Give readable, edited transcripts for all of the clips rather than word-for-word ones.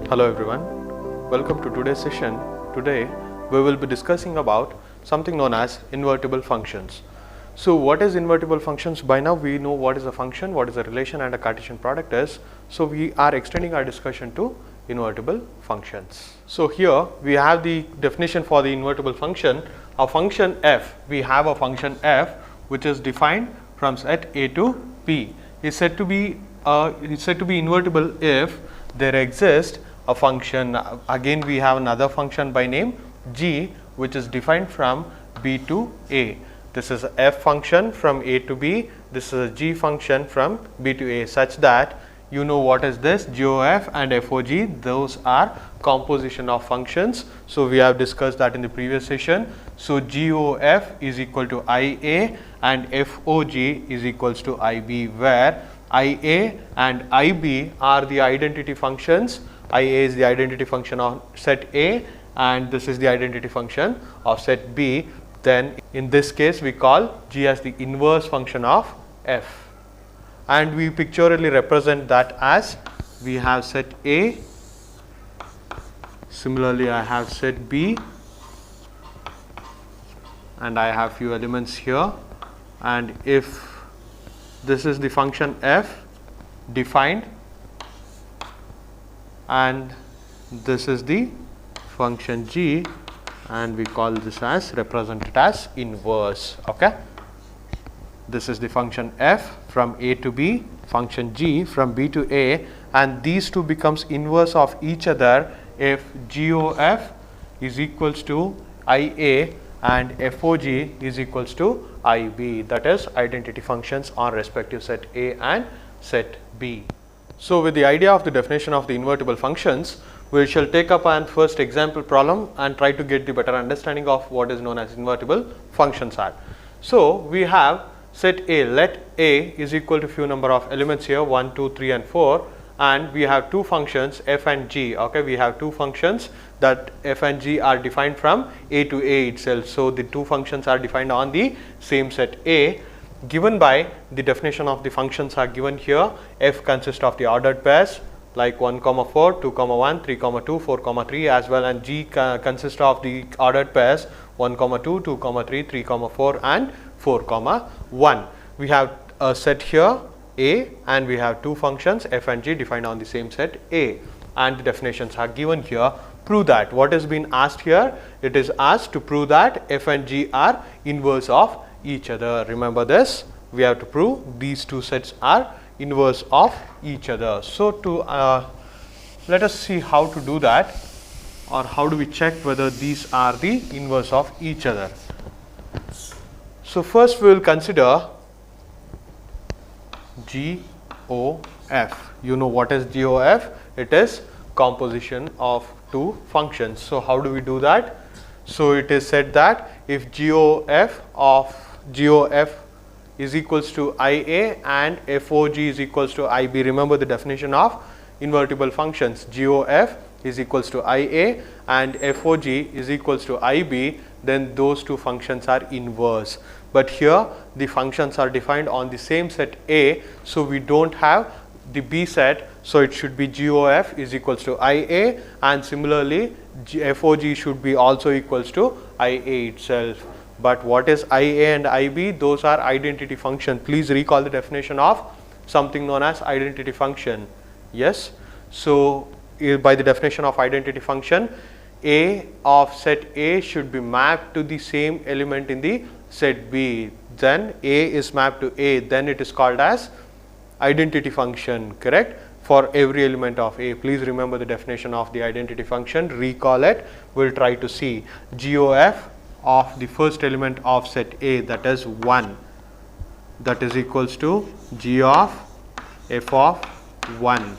Hello everyone, welcome to today's session. Today we will be discussing about something known as invertible functions. So what is invertible functions? By now we know what is a function, what is a relation and a Cartesian product is. So we are extending our discussion to invertible functions. So here we have the definition for the invertible function. A function f, we have a function f which is defined from set A to P is said to be invertible if there exists a function. Again we have another function by name g which is defined from B to A. This is a f function from A to B. This is a g function from B to A, such that you know what is this GOF and FOG, those are composition of functions. So we have discussed that in the previous session. So GOF is equal to IA and FOG is equals to IB, where IA and IB are the identity functions. IA is the identity function of set A and this is the identity function of set B. Then in this case we call G as the inverse function of F, and we pictorially represent that as we have set A, similarly I have set B, and I have few elements here, and if this is the function F defined and this is the function G, and we call this as represented as inverse. Okay, this is the function F from A to B, function G from B to A, and these two becomes inverse of each other if GOF is equals to IA and FOG is equals to IB, that is identity functions on respective set A and set B. So with the idea of the definition of the invertible functions, we shall take up an first example problem and try to get the better understanding of what is known as invertible functions are. So we have set A, let A is equal to few number of elements here 1, 2, 3 and 4, and we have two functions f and g. Okay, we have two functions that f and g are defined from A to A itself. So the two functions are defined on the same set A. Given by the definition of the functions are given here. F consists of the ordered pairs like 1, 4, 2, 1, 3, 2, 4, 3 as well, and G consists of the ordered pairs 1, 2, 2, 3, 3, 4 and 4, 1. We have a set here A and we have two functions f and g defined on the same set A, and the definitions are given here. Prove that. What has been asked here? It is asked to prove that f and g are inverse of each other. Remember this, we have to prove these two sets are inverse of each other. So to let us see how to do that, or how do we check whether these are the inverse of each other. So first we will consider GOF. You know what is GOF? It is composition of two functions. So how do we do that? So it is said that if GOF is equals to IA and FOG is equals to IB, remember the definition of invertible functions, GOF is equals to IA and FOG is equals to IB, then those two functions are inverse. But here the functions are defined on the same set A, so we don't have the B set, so it should be GOF is equals to IA, and similarly FOG should be also equals to IA itself. But what is IA and IB? Those are identity function. Please recall the definition of something known as identity function. Yes, so by the definition of identity function, A of set A should be mapped to the same element in the set B. Then A is mapped to A, then it is called as identity function, correct, for every element of A. Please remember the definition of the identity function, recall it. We will try to see GOF of the first element of set A, that is 1, that is equals to G of f of 1.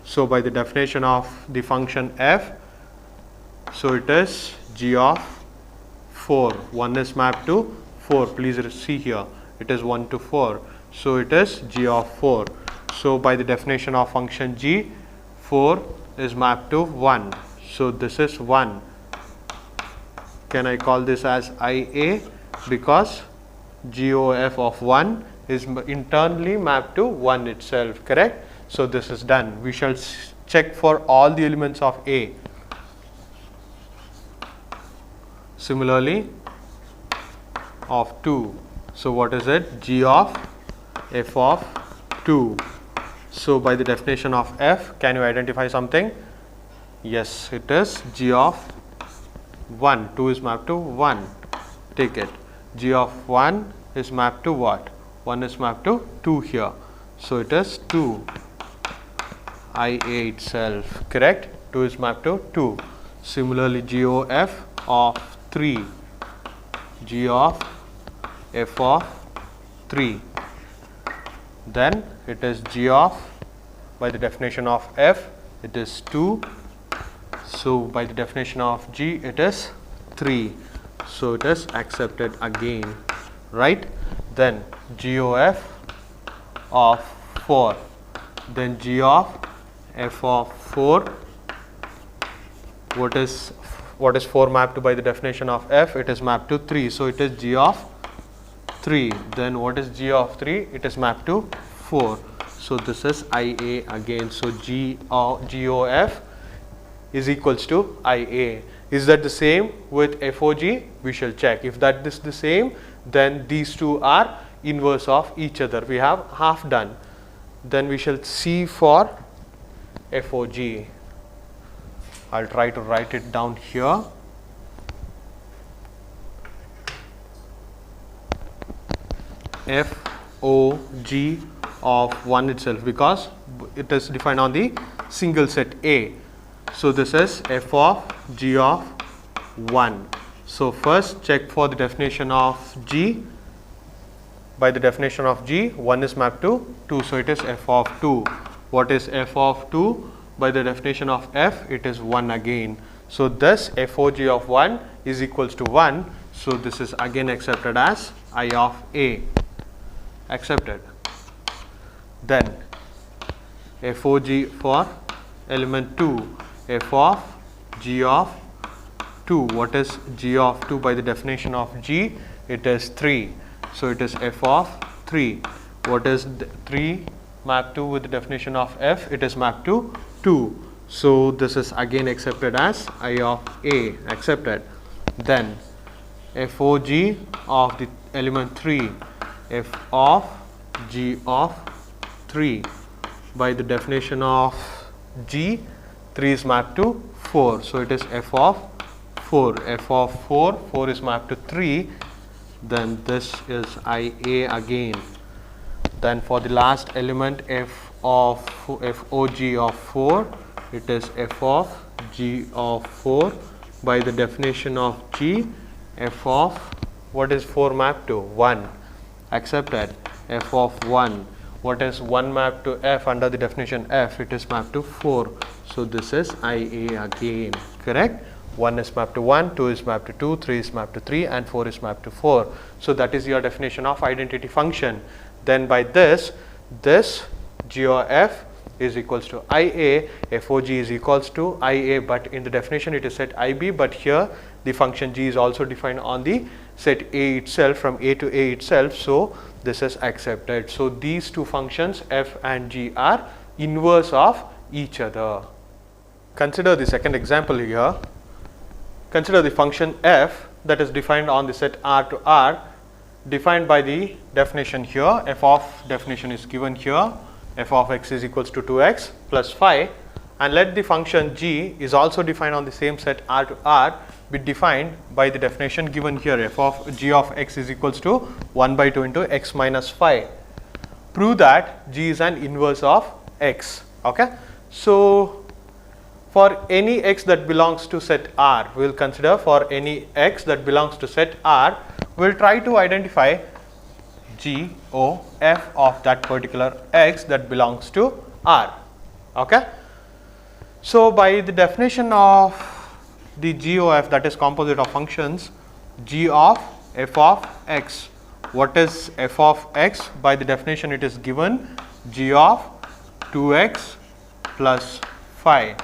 So by the definition of the function f, so it is G of 4, 1 is mapped to 4, please see here it is 1 to 4, so it is G of 4. So by the definition of function G, 4 is mapped to 1, so this is 1. Can I call this as IA, because GOF of 1 is internally mapped to 1 itself, correct? So this is done. We shall check for all the elements of A. Similarly, of 2. So what is it? G of f of 2. So by the definition of f, can you identify something? Yes, it is g of 1. 2 is mapped to 1. Take it. G of 1 is mapped to what? 1 is mapped to 2 here. So it is 2. IA itself, correct? 2 is mapped to 2. Similarly, GOF of 3. G of f of 3. Then it is g of, by the definition of f, it is 2. So by the definition of g, it is 3. So it is accepted again, right? Then GOF of 4. Then g of f of 4. What is 4 mapped to by the definition of f? It is mapped to 3. So it is g of 3. Then what is g of 3? It is mapped to 4. So this is IA again. So GOF is equals to IA. Is that the same with FOG? We shall check. If that is the same, then these two are inverse of each other. We have half done. Then we shall see for FOG. I'll try to write it down here. FOG of 1 itself, because it is defined on the single set A. So this is f of g of 1. So first check for the definition of g. By the definition of g, 1 is mapped to 2. So it is f of 2. What is f of 2? By the definition of f, it is 1 again. So thus FOG of 1 is equals to 1. So this is again accepted as I of A. Accepted. Then FOG for element 2, f of g of 2. What is g of 2 by the definition of g? It is 3. So it is f of 3. What is 3 mapped to with the definition of f? It is mapped to 2. So this is again accepted as I of A. Accepted. Then FOG of the element 3, f of g of 3. By the definition of g, 3 is mapped to 4. So it is f of 4. F of 4, 4 is mapped to 3. Then this is IA again. Then for the last element, FOG of 4, it is f of g of 4. By the definition of g, f of, what is 4 mapped to? 1. Accepted. F of 1. What is 1 mapped to f under the definition f? It is mapped to 4. So this is IA again. Correct? 1 is mapped to 1, 2 is mapped to 2, 3 is mapped to 3, and 4 is mapped to 4. So that is your definition of identity function. Then by this g of f is equals to IA, FOG is equals to IA, but in the definition it is set IB, but here the function g is also defined on the set A itself, from A to A itself. So this is accepted. So these two functions f and g are inverse of each other. Consider the second example here. Consider the function f that is defined on the set R to R, defined by the definition here. F of definition is given here. F of x is equals to 2x plus 5, and let the function g is also defined on the same set R to R be defined by the definition given here. F of g of x is equals to 1 by 2 into x minus 5. Prove that g is an inverse of x. Okay. So for any x that belongs to set R, we will consider for any x that belongs to set R, we will try to identify g o f of that particular x that belongs to R. Okay. So by the definition of the g o f, that is composite of functions, g of f of x. What is f of x? By the definition it is given g of 2x plus 5.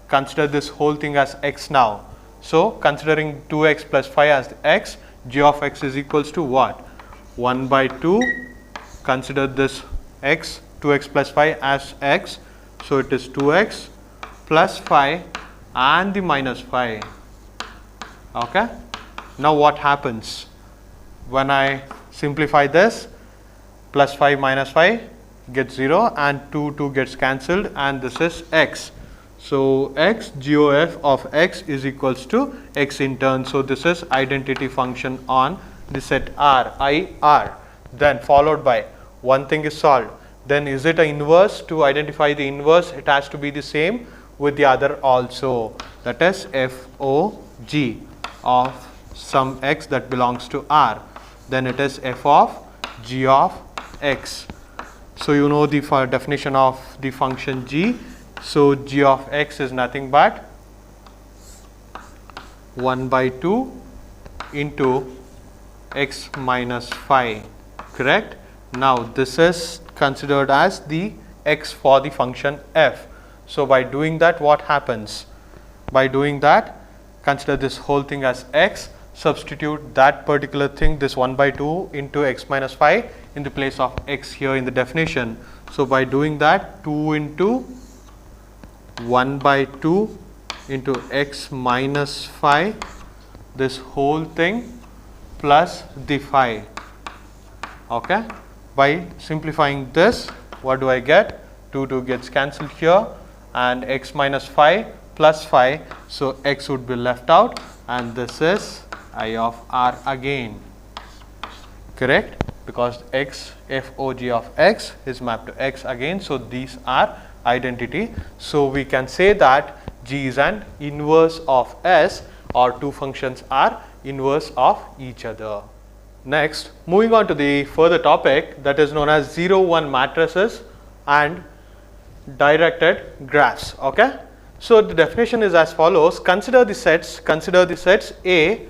Consider this whole thing as x now. So considering 2x plus 5 as x, g of x is equals to what? 1 by 2. Consider this x, 2x plus 5 as x. So it is 2x plus phi and the minus phi. Okay. Now what happens when I simplify this? Plus phi minus phi gets 0 and 2 gets cancelled, and this is x. So x GOF of x is equals to x in turn. So this is identity function on the set R, I R. Then followed by one thing is solved. Then is it an inverse? To identify the inverse, it has to be the same with the other also. That is FOG of some x that belongs to R. Then it is f of g of x. So you know the definition of the function g. So g of x is nothing but 1 by 2 into x minus phi, correct? Now this is considered as the x for the function f. So by doing that, what happens? By doing that, consider this whole thing as x, substitute that particular thing, this 1 by 2 into x minus phi in the place of x here in the definition. So by doing that, 2 into 1 by 2 into x minus phi, this whole thing plus the phi. Okay. By simplifying this, what do I get? 2 gets cancelled here, and x minus phi plus phi. So x would be left out, and this is I of R again. Correct? Because x FOG of x is mapped to x again. So these are identity. So we can say that G is an inverse of S, or two functions are inverse of each other. Next, moving on to the further topic that is known as 0-1 matrices and directed graphs. Okay. So the definition is as follows. Consider the sets A,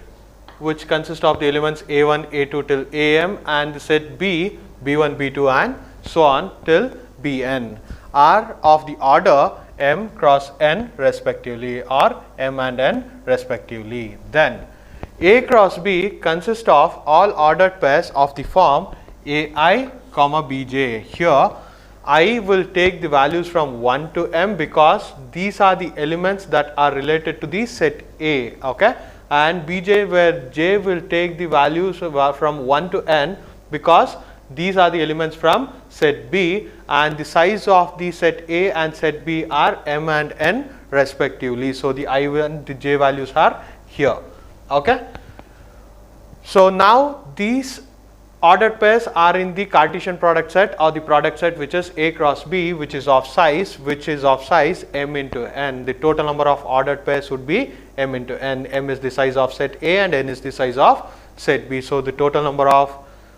which consist of the elements A1, A2 till AM, and the set B, B1, B2 and so on till Bn are of the order m cross n respectively, or m and n respectively. Then A cross B consists of all ordered pairs of the form AI, Bj. Here I will take the values from 1 to m because these are the elements that are related to the set A. Okay. And Bj, where j will take the values from 1 to n because these are the elements from set B, and the size of the set A and set B are m and n respectively. So the I and the j values are here. Okay. So now these ordered pairs are in the Cartesian product set, or the product set which is A cross B, which is of size m into n. The total number of ordered pairs would be m into n. M is the size of set A and n is the size of set B. So the total number of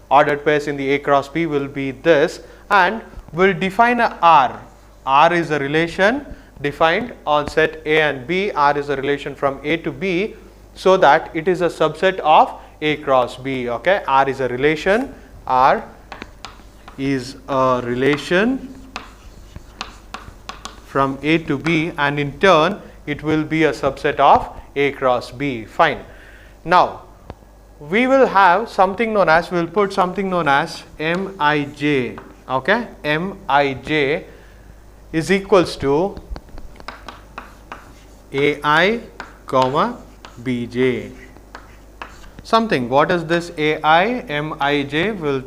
ordered pairs in the A cross B will be this, and we'll define a R. R is a relation defined on set A and B. R is a relation from A to B, so that it is a subset of A cross B. Okay. R is a relation. R is a relation from A to B, and in turn it will be a subset of A cross B. Fine. Now we will have something known as, we will put something known as Mij. Okay. Mij is equals to AI, Bj. Something. What is this AI? Mij will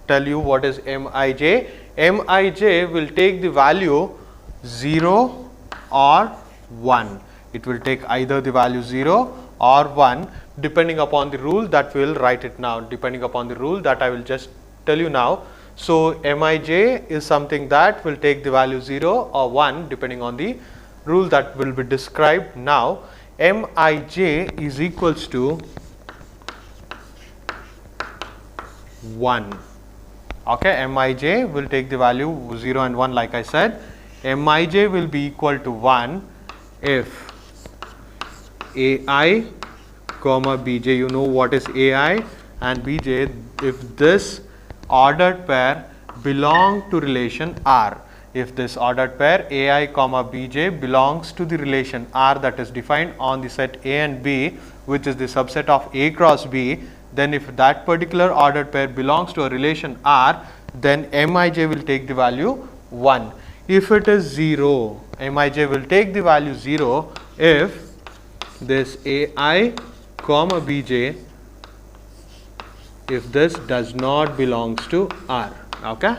tell you what is Mij. Mij will take the value 0 or 1. It will take either the value 0 or 1 depending upon the rule that we will write it now, depending upon the rule that I will just tell you now. So Mij is something that will take the value 0 or 1 depending on the rule that will be described now. Mij is equals to 1. Okay. Mij will take the value 0 and 1 like I said. Mij will be equal to 1 if AI, Bj, you know what is AI and Bj, if this ordered pair belong to relation R. If this ordered pair AI, Bj belongs to the relation R that is defined on the set A and B, which is the subset of A cross B, then if that particular ordered pair belongs to a relation R, then Mij will take the value 1. if it is 0, Mij will take the value 0 if this Ai comma Bj, if this does not belongs to R. Okay.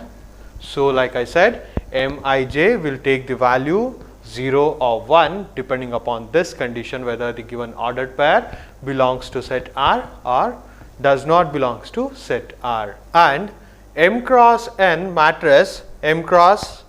So like I said, Mij will take the value 0 or 1 depending upon this condition, whether the given ordered pair belongs to set R or does not belongs to set R. And M cross N matrix, M cross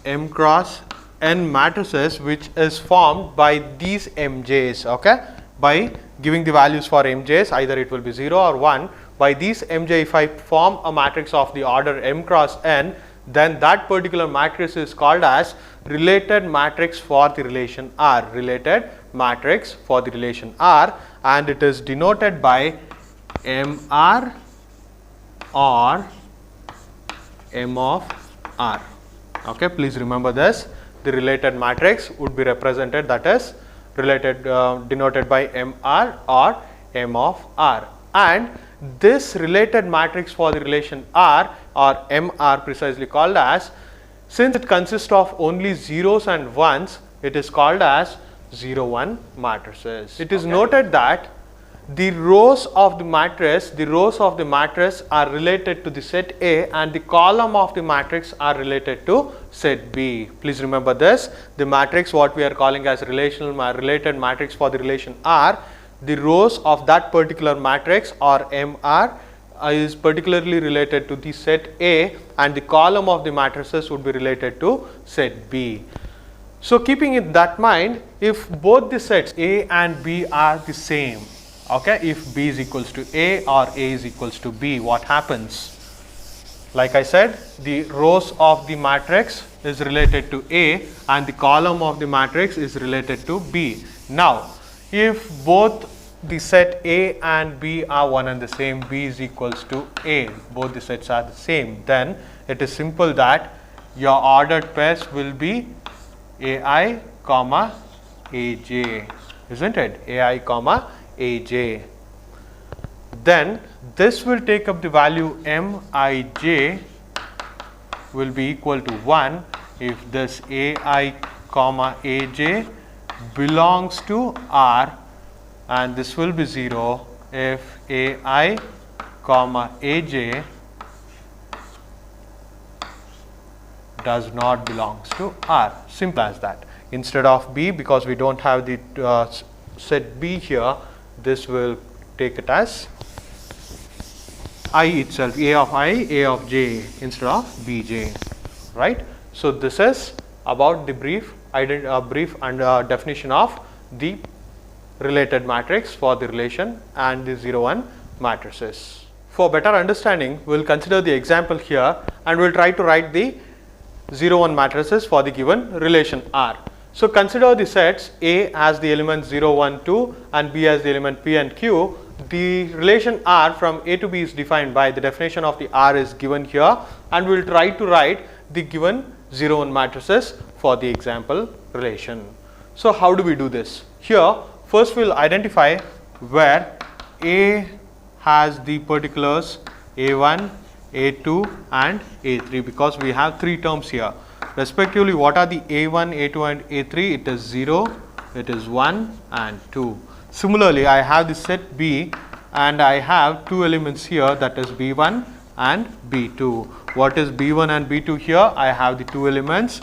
N matrices, which is formed by these Mj's, okay, by giving the values for Mj's, either it will be 0 or 1. By these Mj, if I form a matrix of the order M cross N, then that particular matrix is called as related matrix for the relation R, related matrix for the relation R, and it is denoted by Mr or M of R. Okay, please remember this. The related matrix would be represented, that is related denoted by Mr or M of R, and this related matrix for the relation R or Mr precisely called as, since it consists of only zeros and ones, it is called as 0 1 matrices. It is noted that the rows of the matrix are related to the set A and the column of the matrix are related to set B. Please remember this. The matrix what we are calling as related matrix for the relation R, the rows of that particular matrix or Mr is particularly related to the set A and the column of the matrices would be related to set B. So keeping in that mind, if both the sets A and B are the same, okay, if B is equals to A or A is equals to B, what happens? Like I said, the rows of the matrix is related to A and the column of the matrix is related to B. Now, if both the set A and B are one and the same, B is equals to A, both the sets are the same, then it is simple that your ordered pairs will be Ai comma Aj, isn't it? Ai comma Aj. Then this will take up the value Mij will be equal to 1 if this Ai comma Aj belongs to R, and this will be 0 if Ai comma Aj does not belongs to R. Simple as that. Instead of B, because we don't have the set B here, this will take it as I itself, A of I, A of j instead of Bj, right. So this is about the brief definition of the related matrix for the relation and the 0 1 matrices. For better understanding, we will consider the example here and we will try to write the 0 1 matrices for the given relation R. So consider the sets A as the element 0 1 2 and B as the element P and Q. The relation R from A to B is defined by the definition of the R is given here, and we will try to write the given 0 1 matrices for the example relation. So how do we do this? Here first we will identify where A has the particulars A1, A2 and A3, because we have 3 terms here. Respectively, what are the A1, A2 and A3? It is 0, it is 1 and 2. Similarly, I have the set B and I have 2 elements here, that is B1 and B2. What is B1 and B2 here? I have the 2 elements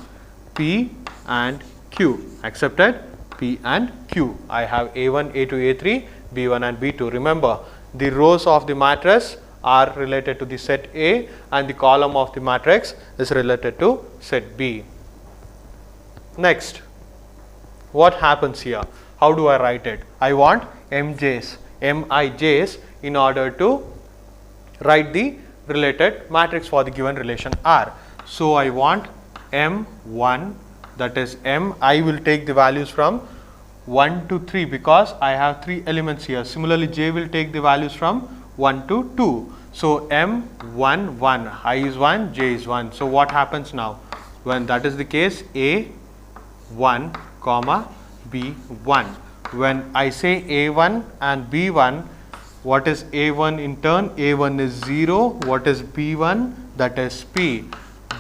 P and Q. Accepted? P and Q. I have A1, A2, A3, B1 and B2. Remember, the rows of the matrix are related to the set A and the column of the matrix is related to set B. Next, what happens here? How do I write it? I want Mij's in order to write the related matrix for the given relation R. So I want M1, that is M, I will take the values from 1 to 3 because I have 3 elements here. Similarly, J will take the values from 1 to 2. So M1 1, I is 1, J is 1. So what happens now? When that is the case, A1 comma B1. When I say A1 and B1, what is A1 in turn? A1 is 0. What is B1? That is P.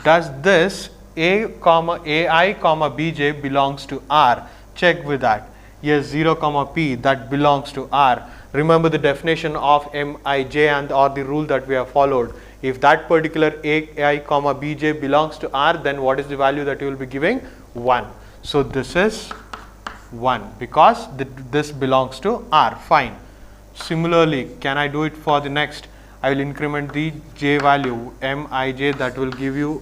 Does this AI comma bj belongs to R. Check with that. Yes, 0 comma p, that belongs to R. Remember the definition of Mij and or the rule that we have followed. If that particular AI comma bj belongs to R, then what is the value that you will be giving? 1. So this is 1 because this belongs to R. Fine. Similarly, can I do it for the next? I will increment the j value Mij, that will give you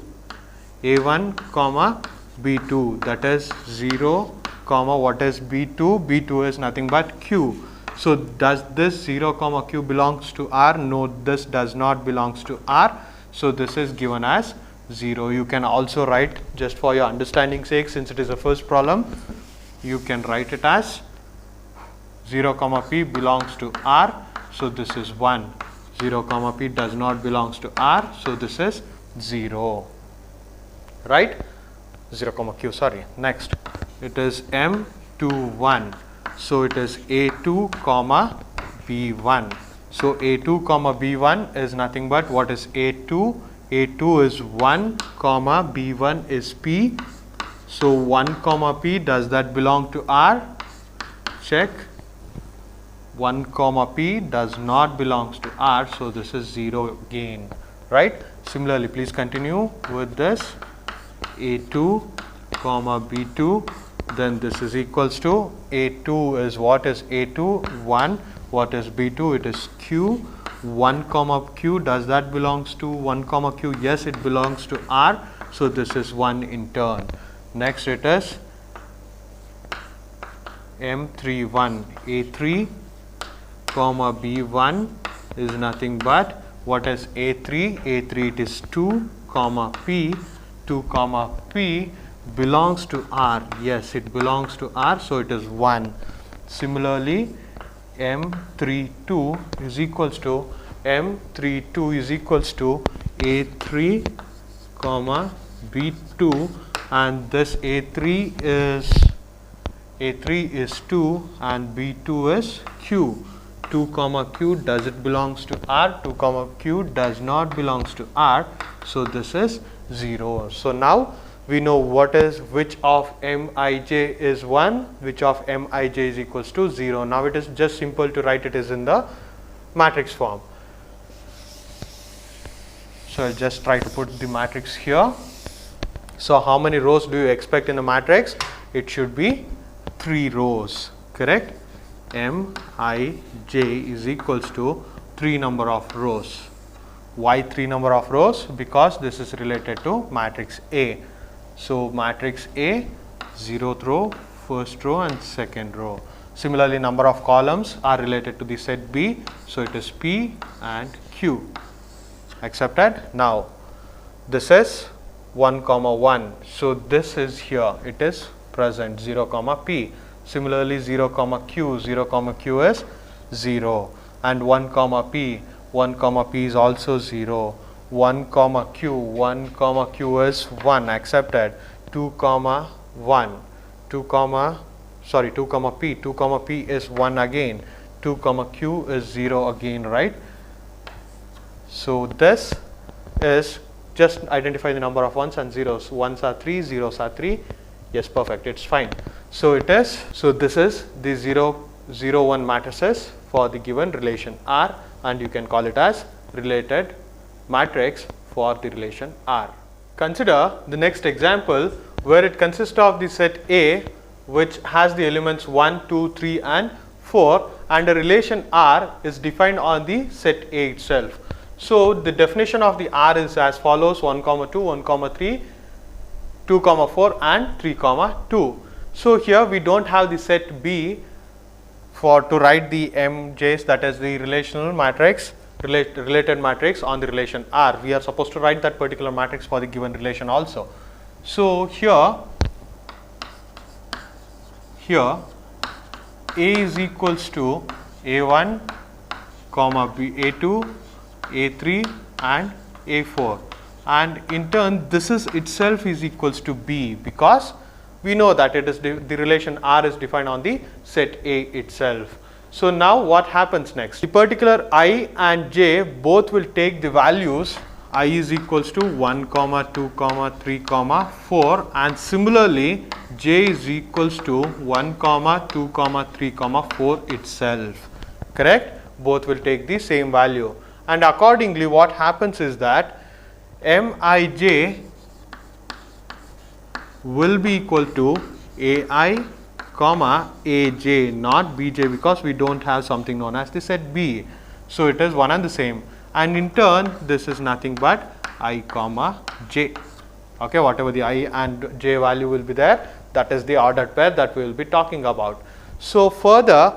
a1 comma b2, that is 0 comma what is b2? b2 is nothing but q. So does this 0 comma q belongs to R? No, this does not belongs to R. So this is given as 0. You can also write, just for your understanding sake, since it is a first problem, you can write it as 0 comma p belongs to R. So this is 1. 0 comma p does not belongs to R. So this is 0. Right? 0 comma q, sorry. Next, it is M21. So it is A2 comma B1. So A2 comma B1 is nothing but what is A2? A2 is 1 comma B1 is P. So 1 comma P, does that belong to R? Check. 1 comma P does not belongs to R. So this is 0 again. Right? Similarly, please continue with this. A2 comma B2, then this is equals to A2 is what is A2? 1. What is B2? It is Q. 1 comma Q, does that belongs to 1 comma Q? Yes, it belongs to R. So this is 1 in turn. Next it is M31. A3 comma B1 is nothing but what is A3? A3 it is 2 comma P. 2 comma P belongs to R. Yes, it belongs to R. So it is 1. Similarly, M32 is equals to A3 comma B2, and this A3 is 2 and B2 is Q. 2 comma Q, does it belongs to R? 2 comma Q does not belongs to R. So this is 0. So now we know which of Mij is 1, which of Mij is equals to 0. Now it is just simple to write it is in the matrix form. So I'll just try to put the matrix here. So how many rows do you expect in a matrix? It should be 3 rows, correct? Mij is equals to 3 number of rows. Why 3 number of rows? Because this is related to matrix A. So matrix A, 0th row, first row and second row. Similarly, number of columns are related to the set B. So it is P and Q. Accepted? Now this is 1 comma 1. So this is here, it is present 0 comma P. Similarly, 0 comma Q is 0, and 1 comma P is also 0. 1 comma Q is 1. Accepted. 2 comma P is 1 again. 2 comma Q is 0 again, right? So this is just identify the number of ones and zeros. Ones are 3, zeros are 3. Yes, perfect, it's fine. So this is the 0, 0, 1 matrices for the given relation R, and you can call it as related matrix for the relation R. Consider the next example where it consists of the set A, which has the elements 1, 2, 3 and 4, and a relation R is defined on the set A itself. So the definition of the R is as follows: 1 comma 2, 1 comma 3, 2 comma 4 and 3 comma 2. So here we don't have the set B to write the MJs, that is the relational matrix, related matrix on the relation R. We are supposed to write that particular matrix for the given relation also. So here A is equals to A1 comma B, A2, A3 and A4, and in turn this is itself is equals to B, because we know that it is the relation R is defined on the set A itself. So now what happens next? The particular I and J both will take the values I is equals to 1 comma 2 comma 3 comma 4, and similarly j is equals to 1 comma 2 comma 3 comma 4 itself. Correct? Both will take the same value, and accordingly what happens is that Mij will be equal to Ai comma Aj, not Bj, because we don't have something known as the set B. So it is one and the same, and in turn this is nothing but I comma j. Okay, whatever the I and j value will be there, that is the ordered pair that we will be talking about. So further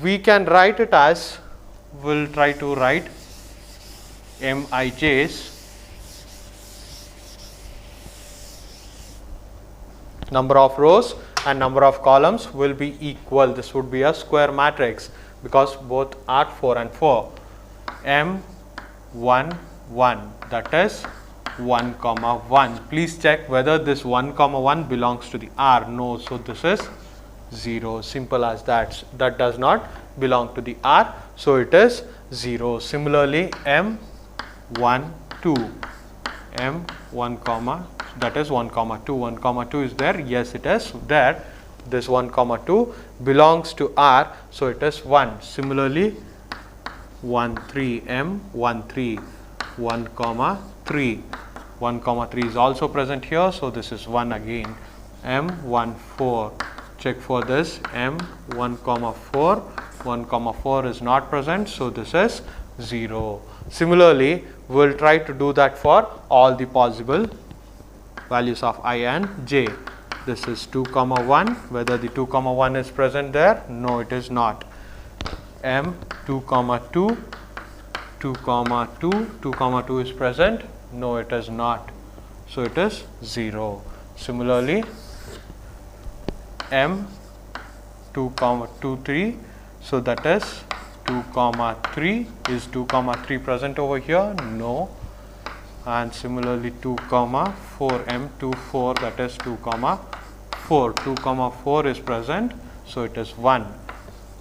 we can write it as, we'll try to write Mij's number of rows and number of columns will be equal. This would be a square matrix because both are 4 and 4. M 1 1, that is 1 comma 1. Please check whether this 1 comma 1 belongs to the R. No, so this is 0. Simple as that. That does not belong to the R, so it is 0. Similarly, M 1 2, M 1 comma, that is 1 comma 2. 1 comma 2 is there. Yes, it is there. This 1 comma 2 belongs to R, so it is 1. Similarly, 1 3, M 1 3, 1 comma 3. 1 comma 3 is also present here, so this is 1 again. M 1 4. Check for this. M 1 comma 4. 1 comma 4 is not present, so this is 0. Similarly, we will try to do that for all the possible values of I and j. This is 2 comma 1. Whether the 2 comma 1 is present there? No, it is not. M 2 comma 2, 2 comma 2, 2 comma 2 is present? No, it is not. So it is 0. Similarly, M 2 comma 2 3. So that is 2 comma 3. Is 2 comma 3 present over here? No. And similarly 2 comma 4, M 2 4, that is 2 comma 4. 2 comma 4 is present, so it is 1.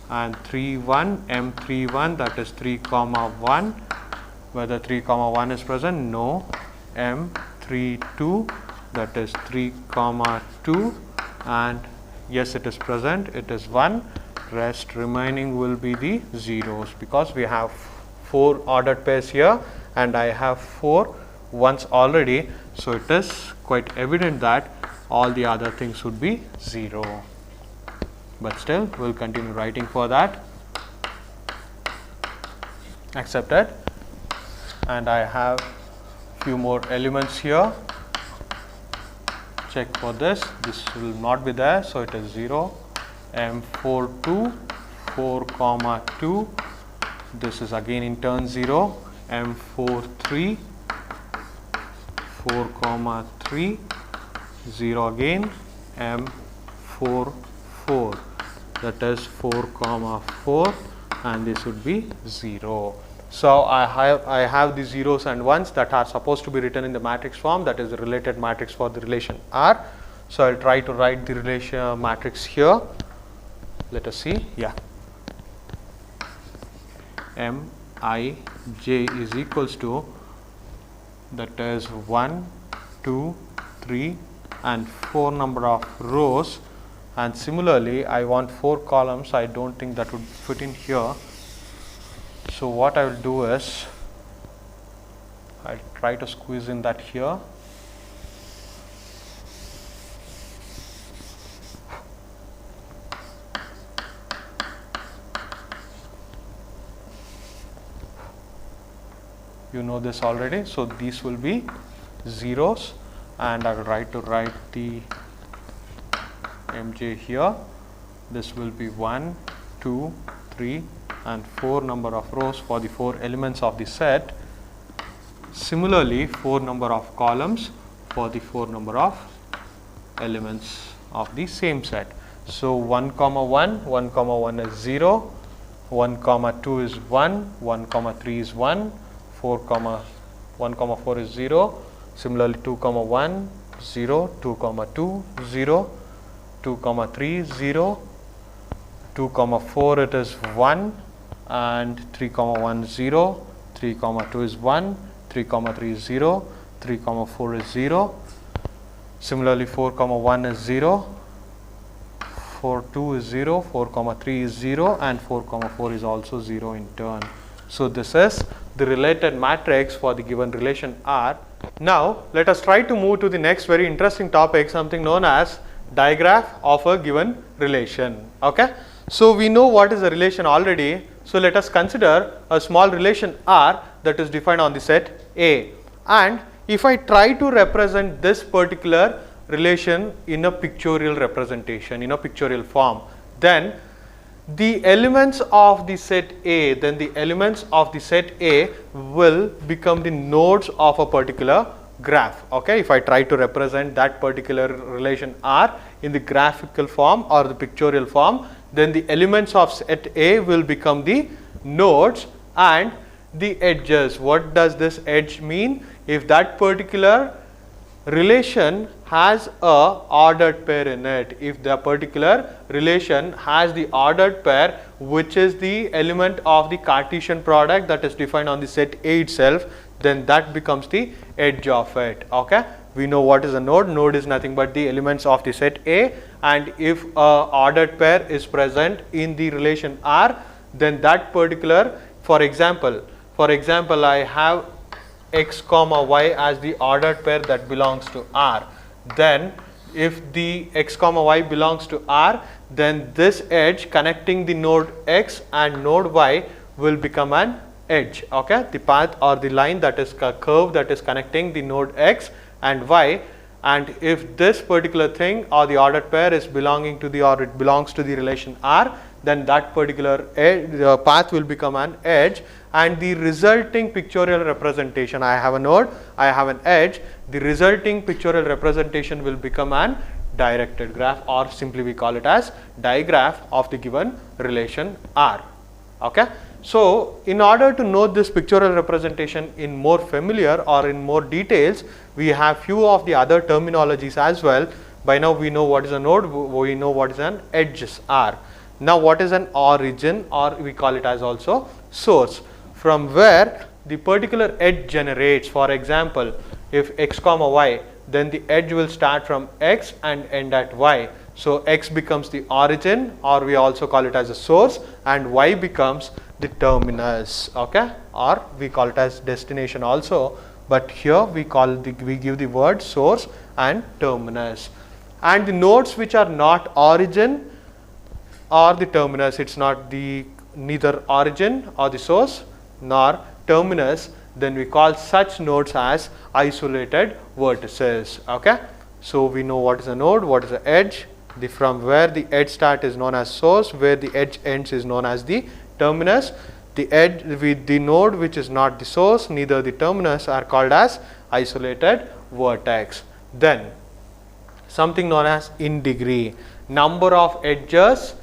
And 3 1, M 3 1, that is 3 comma 1. Whether 3 comma 1 is present? No. M 3 2, that is 3 comma 2, and yes, it is present, it is 1. Rest remaining will be the zeros, because we have 4 ordered pairs here and I have 4 ones already, so it is quite evident that all the other things would be 0. But still, we will continue writing for that. Accepted. And I have few more elements here. Check for this. This will not be there, so it is 0. M 4 2, 4 comma 2. This is again in turn 0. M 4 3, 4 comma 3, 0 again. M 4 4, that is 4 comma 4, and this would be 0. So I have the zeros and ones that are supposed to be written in the matrix form, that is the related matrix for the relation R. So I'll try to write the relation matrix here. Let us see. Yeah. M I j is equals to, that is 1 2 3 and 4 number of rows, and similarly I want 4 columns. I don't think that would fit in here. So what I will do is, I'll try to squeeze in that here. You know this already, so these will be zeros, and I will try to write the Mj here. This will be 1 2 3 and 4 number of rows for the 4 elements of the set. Similarly, 4 number of columns for the 4 number of elements of the same set. So 1 comma 1, 1 comma 1 is 0, 1 comma 2 is 1, 1 comma 3 is 1, 4 comma 1 comma 4 is 0. Similarly, 2 comma 1 0, 2 comma 2 0, 2 comma 3 0, 2 comma 4 it is 1, and 3 comma 1 0, 3 comma 2 is 1, 3 comma 3 is 0, 3 comma 4 is 0, similarly 4 comma 1 is 0, 4 2 is 0, 4 comma 3 is 0, and 4 comma 4 is also 0 in turn. So this is the related matrix for the given relation R. Now let us try to move to the next very interesting topic, something known as digraph of a given relation. Okay, so we know what is a relation already. So let us consider a small relation R that is defined on the set A, and if I try to represent this particular relation in a pictorial representation, in a pictorial form, then the elements of the set A, will become the nodes of a particular graph. Okay, if I try to represent that particular relation R in the graphical form or the pictorial form, then the elements of set A will become the nodes and the edges. What does this edge mean? If that particular relation has a ordered pair in it, if the particular relation has the ordered pair which is the element of the Cartesian product that is defined on the set A itself, then that becomes the edge of it. Okay, we know what is a node. Node is nothing but the elements of the set A, and if a ordered pair is present in the relation R, then that particular, for example I have x comma y as the ordered pair that belongs to R. Then if the x comma y belongs to R, then this edge connecting the node x and node y will become an edge. Okay, the path or the line that is a curve that is connecting the node x and y, and if this particular thing or the ordered pair is belonging to the, or it belongs to the relation R, then that particular path will become an edge, and the resulting pictorial representation, I have a node, I have an edge, the resulting pictorial representation will become an directed graph, or simply we call it as digraph of the given relation R. Okay, so in order to know this pictorial representation in more familiar or in more details, we have few of the other terminologies as well. By now we know what is a node, we know what is an edges R. Now what is an origin, or we call it as also source, from where the particular edge generates. For example, if x comma y, then the edge will start from x and end at y. So x becomes the origin, or we also call it as a source, and y becomes the terminus. Okay, or we call it as destination also, but here we give the word source and terminus. And the nodes which are not origin or the terminus, it's not the neither origin or the source nor terminus, then we call such nodes as isolated vertices. Okay, so we know what is a node, what is the edge, the from where the edge start is known as source, where the edge ends is known as the terminus. The edge with the node which is not the source neither the terminus are called as isolated vertex. Then something known as in degree, number of edges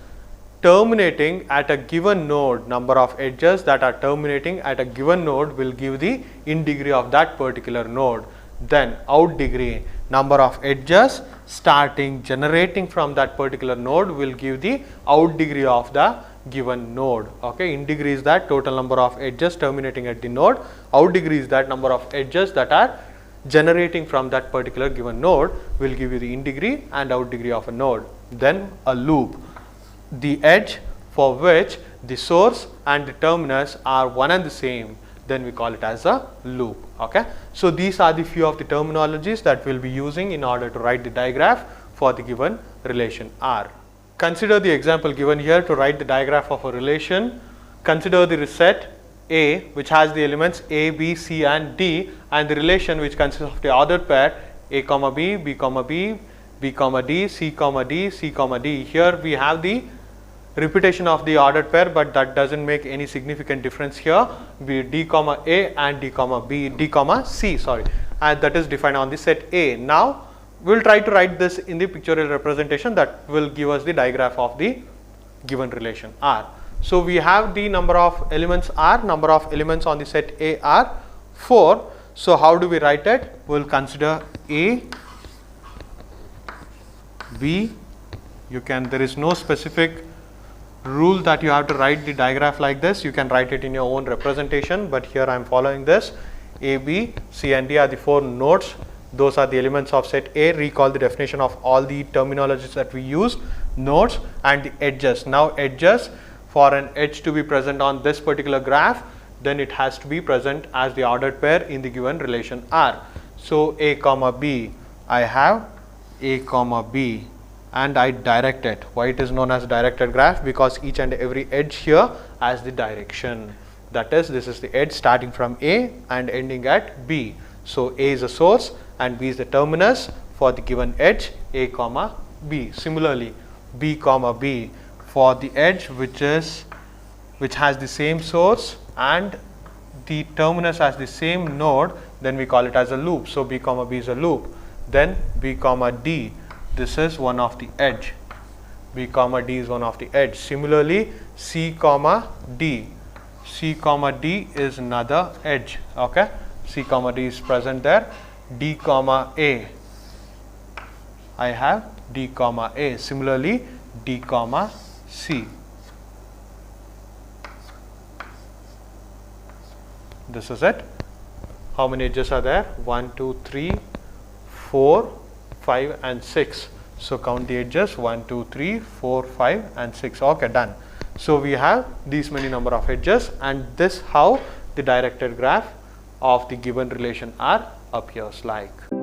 terminating at a given node, number of edges that are terminating at a given node will give the in degree of that particular node. Then out degree, number of edges starting generating from that particular node will give the out degree of the given node. Okay, in degree is that total number of edges terminating at the node, out degree is that number of edges that are generating from that particular given node will give you the in degree and out degree of a node. Then a loop, the edge for which the source and the terminus are one and the same, then we call it as a loop. Okay, so these are the few of the terminologies that we'll be using in order to write the digraph for the given relation R. Consider the example given here to write the digraph of a relation. Consider the set A which has the elements A, B, C and D, and the relation which consists of the ordered pair A comma B, B comma B, B comma D, C comma D, C comma D. Here we have the repetition of the ordered pair, but that doesn't make any significant difference here. Be D comma A and D comma B, D comma C, sorry, and that is defined on the set A. Now we'll try to write this in the pictorial representation that will give us the digraph of the given relation R. So we have the number of elements R, number of elements on the set A are 4. So how do we write it? We'll consider A, B, there is no specific rule that you have to write the digraph like this, you can write it in your own representation, but here I am following this. A, B, C and D are the 4 nodes. Those are the elements of set A. Recall the definition of all the terminologies that we use, nodes and the edges. Now edges, for an edge to be present on this particular graph, then it has to be present as the ordered pair in the given relation R. So A comma B, I have A comma B and I direct it. Why it is known as directed graph? Because each and every edge here has the direction. That is, this is the edge starting from A and ending at B. So A is the source and B is the terminus for the given edge A comma B. Similarly, B comma B for the edge which has the same source and the terminus as the same node, then we call it as a loop. So B comma B is a loop. Then B comma D, this is one of the edge. B comma D is one of the edge. Similarly, C comma D. C comma D is another edge. Okay, C comma D is present there. D comma A, I have D comma A. Similarly, D comma C. This is it. How many edges are there? 1, 2, 3, 4, 5 and 6. So count the edges 1, 2, 3, 4, 5 and 6. Okay, done. So we have these many number of edges, and this how the directed graph of the given relation R appears like.